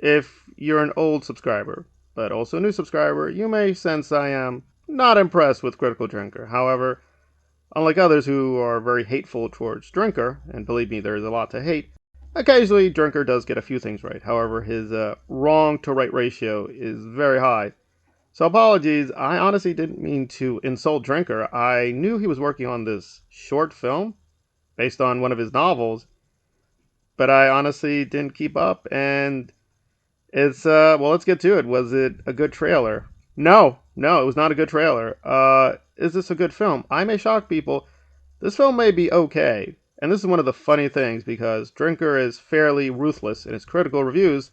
If you're an old subscriber, but also a new subscriber, you may sense I am not impressed with Critical Drinker. However, unlike others who are very hateful towards Drinker, and believe me, there is a lot to hate, occasionally Drinker does get a few things right. However, his wrong to right ratio is very high. So apologies, I honestly didn't mean to insult Drinker. I knew he was working on this short film based on one of his novels, but I honestly didn't keep up, and it's well, let's get to it. Was it a good trailer? No, no, it was not a good trailer. Is this a good film? I may shock people. This film may be okay, and this is one of the funny things because Drinker is fairly ruthless in his critical reviews.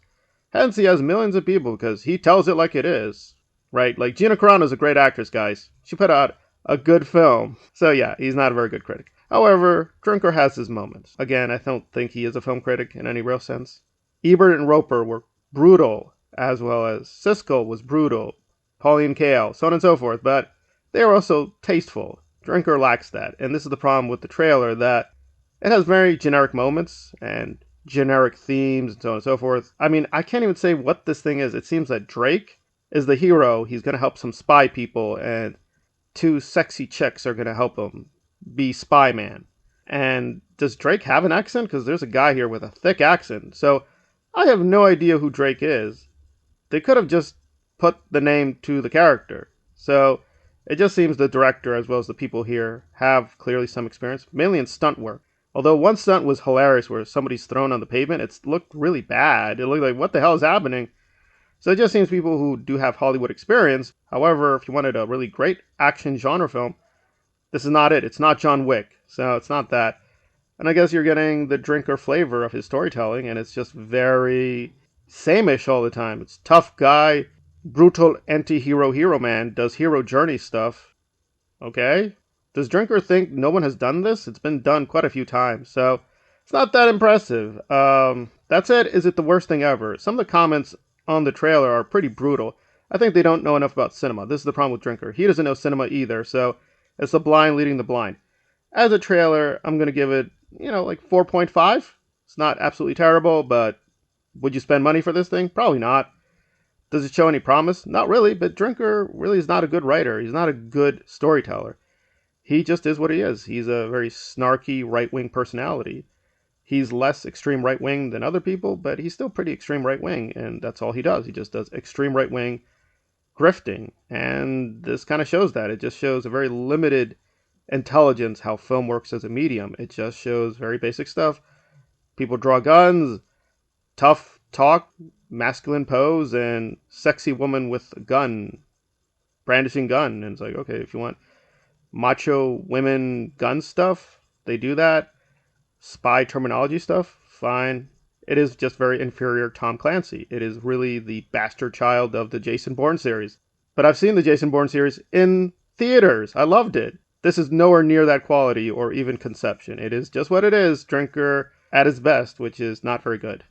Hence, he has millions of people because he tells it like it is. Right? Like Gina Carano's a great actress, guys. She put out a good film. So yeah, he's not a very good critic. However, Drinker has his moments. Again, I don't think he is a film critic in any real sense. Ebert and Roper were brutal, as well as Siskel was brutal, Pauline Kael, so on and so forth, but they are also tasteful. Drinker lacks that, and this is the problem with the trailer, that it has very generic moments and generic themes and so on and so forth. I mean, I can't even say what this thing is. It seems that Drake is the hero. He's going to help some spy people, and two sexy chicks are going to help him be spy man. And does Drake have an accent? Because there's a guy here with a thick accent. So I have no idea who Drake is. They could have just put the name to the character. So it just seems the director, as well as the people here, have clearly some experience, mainly in stunt work. Although one stunt was hilarious where somebody's thrown on the pavement, it looked really bad. It looked like, what the hell is happening? So it just seems people who do have Hollywood experience. However, if you wanted a really great action genre film, this is not it. It's not John Wick, so it's not that. And I guess you're getting the Drinker flavor of his storytelling, and it's just very same-ish all the time. It's tough guy, brutal anti-hero hero man, does hero journey stuff. Okay? Does Drinker think no one has done this? It's been done quite a few times, so it's not that impressive. That said, is it the worst thing ever? Some of the comments on the trailer are pretty brutal. I think they don't know enough about cinema. This is the problem with Drinker. He doesn't know cinema either, so it's the blind leading the blind. As a trailer, I'm going to give it, like 4.5. It's not absolutely terrible, but would you spend money for this thing? Probably not. Does it show any promise? Not really, but Drinker really is not a good writer. He's not a good storyteller. He just is what he is. He's a very snarky right-wing personality. He's less extreme right-wing than other people, but he's still pretty extreme right-wing, and that's all he does. He just does extreme right-wing grifting, and this kind of shows that. It just shows a very limited intelligence how film works as a medium. It just shows very basic stuff. People draw guns, tough talk, masculine pose, and sexy woman with a gun, brandishing gun. And it's like, okay, if you want macho women gun stuff, they do that. Spy terminology stuff, fine. It is just very inferior Tom Clancy. It is really the bastard child of the Jason Bourne series. But I've seen the Jason Bourne series in theaters. I loved it. This is nowhere near that quality or even conception. It is just what it is, Drinker at his best, which is not very good.